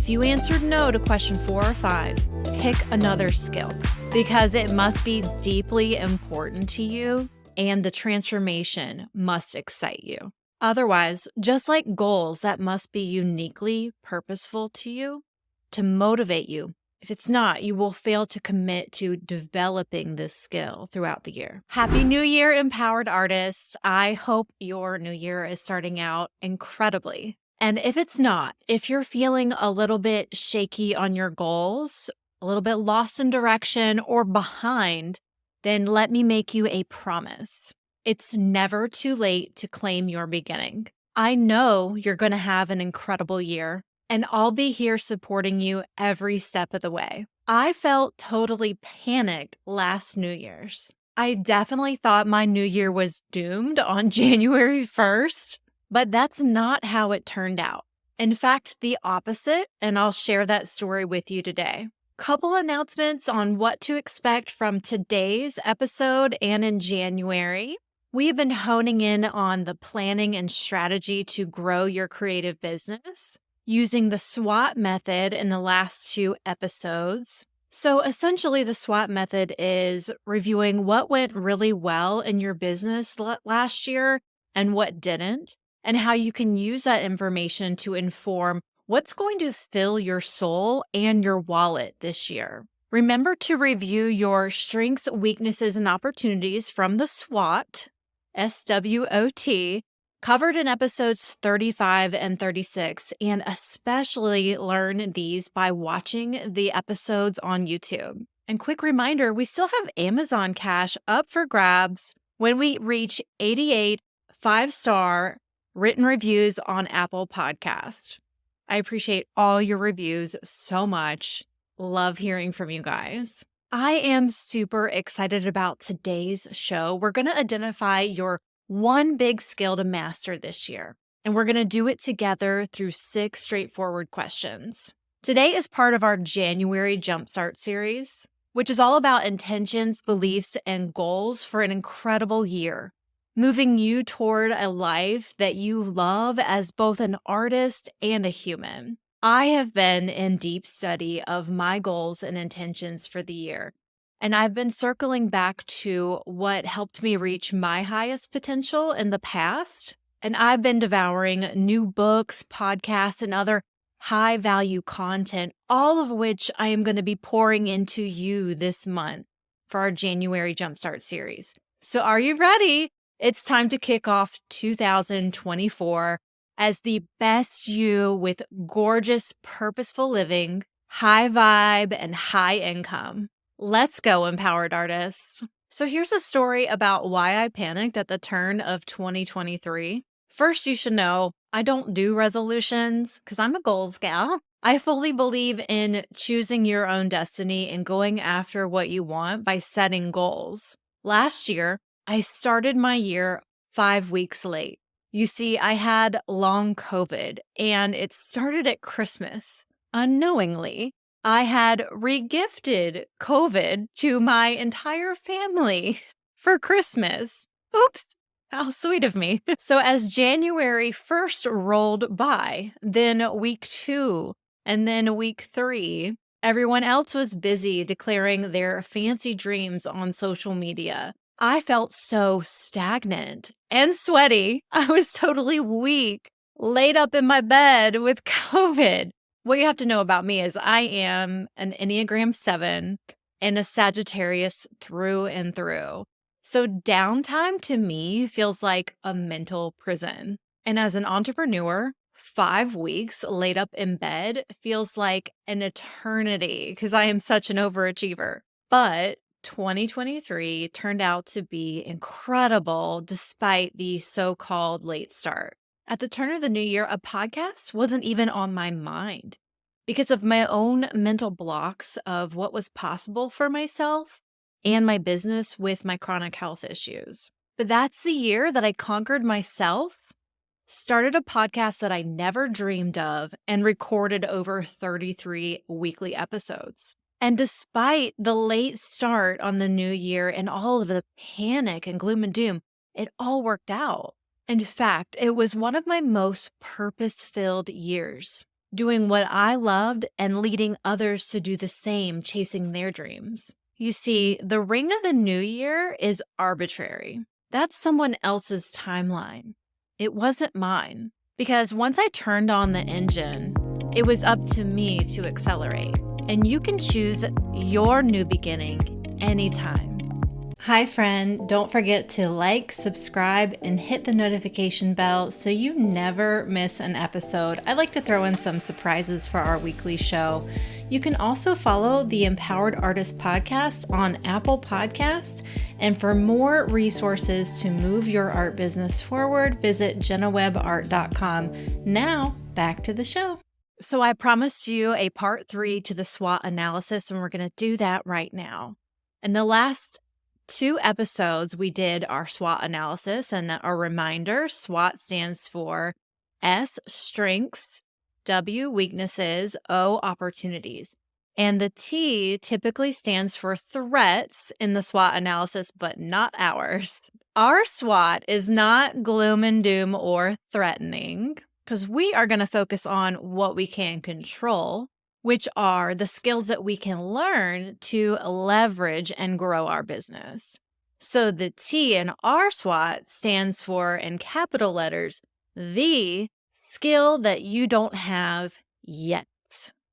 If you answered no to question 4 or 5, pick another skill because it must be deeply important to you and the transformation must excite you. Otherwise, just like goals that must be uniquely purposeful to you to motivate you, if it's not, you will fail to commit to developing this skill throughout the year. Happy New Year, empowered artists. I hope your new year is starting out incredibly. And if it's not, if you're feeling a little bit shaky on your goals, a little bit lost in direction or behind, then let me make you a promise. It's never too late to claim your beginning. I know you're going to have an incredible year, and I'll be here supporting you every step of the way. I felt totally panicked last New Year's. I definitely thought my new year was doomed on January 1st. But that's not how it turned out. In fact, the opposite, and I'll share that story with you today. Couple announcements on what to expect from today's episode and in January. We've been honing in on the planning and strategy to grow your creative business using the SWOT method in the last 2 episodes. So essentially, the SWOT method is reviewing what went really well in your business last year and what didn't, and how you can use that information to inform what's going to fill your soul and your wallet this year. Remember to review your strengths, weaknesses, and opportunities from the SWOT, SWOT, covered in episodes 35 and 36, and especially learn these by watching the episodes on YouTube. And quick reminder, we still have Amazon Cash up for grabs when we reach 88 5-star written reviews on Apple Podcast. I appreciate all your reviews so much. Love hearing from you guys. I am super excited about today's show. We're going to identify your one big skill to master this year, and we're going to do it together through 6 straightforward questions. Today is part of our January Jumpstart series, which is all about intentions, beliefs, and goals for an incredible year, moving you toward a life that you love as both an artist and a human. I have been in deep study of my goals and intentions for the year, and I've been circling back to what helped me reach my highest potential in the past, and I've been devouring new books, podcasts, and other high-value content, all of which I am going to be pouring into you this month for our January Jumpstart series. So are you ready? It's time to kick off 2024 as the best you with gorgeous, purposeful living, high vibe, and high income. Let's go, empowered artists. So here's a story about why I panicked at the turn of 2023. First, you should know I don't do resolutions because I'm a goals gal. I fully believe in choosing your own destiny and going after what you want by setting goals. Last year, I started my year 5 weeks late. You see, I had long COVID and it started at Christmas. Unknowingly, I had regifted COVID to my entire family for Christmas. Oops, how sweet of me. So as January 1st rolled by, then week 2, and then week 3, everyone else was busy declaring their fancy dreams on social media. I felt so stagnant and sweaty. I was totally weak, laid up in my bed with COVID. What you have to know about me is I am an Enneagram 7 and a Sagittarius through and through. So downtime to me feels like a mental prison. And as an entrepreneur, 5 weeks laid up in bed feels like an eternity because I am such an overachiever. But 2023 turned out to be incredible despite the so-called late start. At the turn of the new year, a podcast wasn't even on my mind because of my own mental blocks of what was possible for myself and my business with my chronic health issues. But that's the year that I conquered myself, started a podcast that I never dreamed of, and recorded over 33 weekly episodes. And despite the late start on the new year and all of the panic and gloom and doom, it all worked out. In fact, it was one of my most purpose-filled years. doing what I loved and leading others to do the same, chasing their dreams. You see, the ring of the new year is arbitrary. That's someone else's timeline. It wasn't mine. Because once I turned on the engine, it was up to me to accelerate. And you can choose your new beginning anytime. Hi, friend. Don't forget to like, subscribe, and hit the notification bell so you never miss an episode. I like to throw in some surprises for our weekly show. You can also follow the Empowered Artist Podcast on Apple Podcasts. And for more resources to move your art business forward, visit jennawebart.com. Now, back to the show. So I promised you a part 3 to the SWOT analysis, and we're going to do that right now. In the last 2 episodes, we did our SWOT analysis, and a reminder, SWOT stands for S, strengths, W, weaknesses, O, opportunities. And the T typically stands for threats in the SWOT analysis, but not ours. Our SWOT is not gloom and doom or threatening, because we are going to focus on what we can control, which are the skills that we can learn to leverage and grow our business. So the T in our SWOT stands for, in capital letters, the skill that you don't have yet,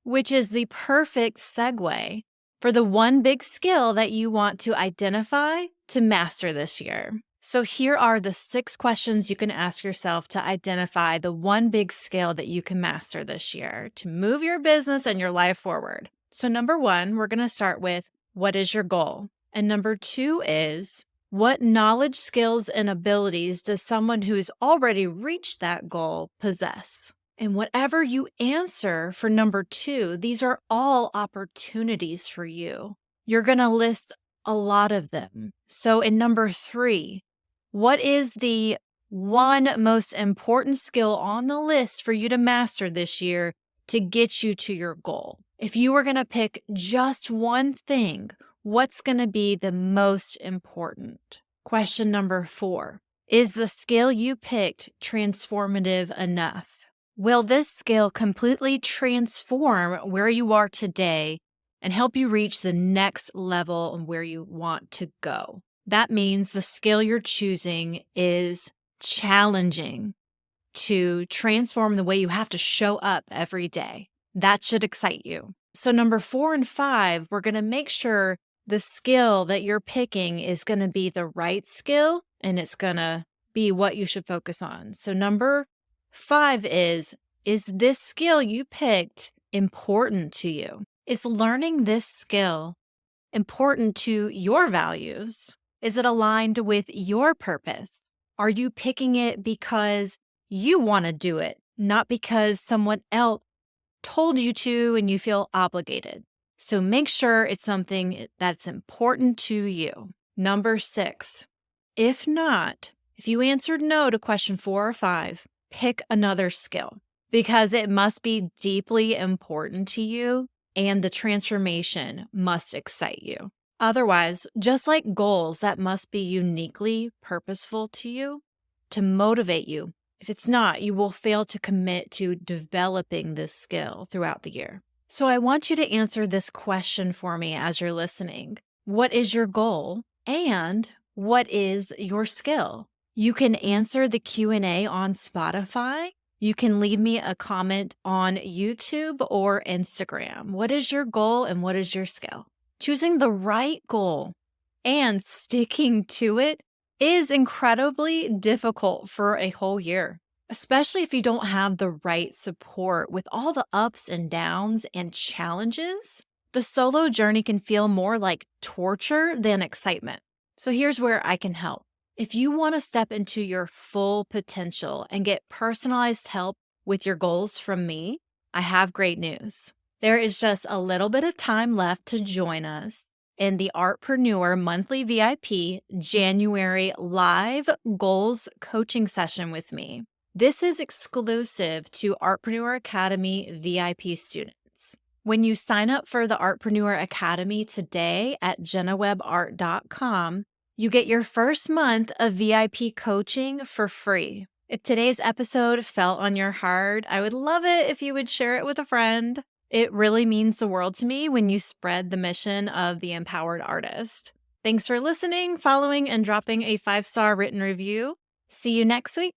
which is the perfect segue for the one big skill that you want to identify to master this year. So here are the 6 questions you can ask yourself to identify the one big skill that you can master this year to move your business and your life forward. So number 1, we're going to start with, what is your goal? And number 2 is, what knowledge, skills, and abilities does someone who's already reached that goal possess? And whatever you answer for number 2, these are all opportunities for you. You're going to list a lot of them. So in number 3, what is the one most important skill on the list for you to master this year to get you to your goal? If you were going to pick just one thing, what's going to be the most important? Question number 4, is the skill you picked transformative enough? Will this skill completely transform where you are today and help you reach the next level and where you want to go? That means the skill you're choosing is challenging to transform the way you have to show up every day. That should excite you. So number 4 and 5, we're going to make sure the skill that you're picking is going to be the right skill and it's going to be what you should focus on. So number 5 is this skill you picked important to you? Is learning this skill important to your values? Is it aligned with your purpose? Are you picking it because you want to do it, not because someone else told you to and you feel obligated? So make sure it's something that's important to you. Number 6, if not, if you answered no to question 4 or 5, pick another skill because it must be deeply important to you and the transformation must excite you. Otherwise, just like goals that must be uniquely purposeful to you to motivate you, if it's not, you will fail to commit to developing this skill throughout the year. So I want you to answer this question for me as you're listening. What is your goal and what is your skill? You can answer the Q&A on Spotify. You can leave me a comment on YouTube or Instagram. What is your goal and what is your skill? Choosing the right goal and sticking to it is incredibly difficult for a whole year, especially if you don't have the right support with all the ups and downs and challenges. The solo journey can feel more like torture than excitement. So here's where I can help. If you want to step into your full potential and get personalized help with your goals from me, I have great news. There is just a little bit of time left to join us in the Artpreneur Monthly VIP January live goals coaching session with me. This is exclusive to Artpreneur Academy VIP students. When you sign up for the Artpreneur Academy today at jennawebart.com, you get your first month of VIP coaching for free. If today's episode fell on your heart, I would love it if you would share it with a friend. It really means the world to me when you spread the mission of the empowered artist. Thanks for listening, following, and dropping a 5-star written review. See you next week.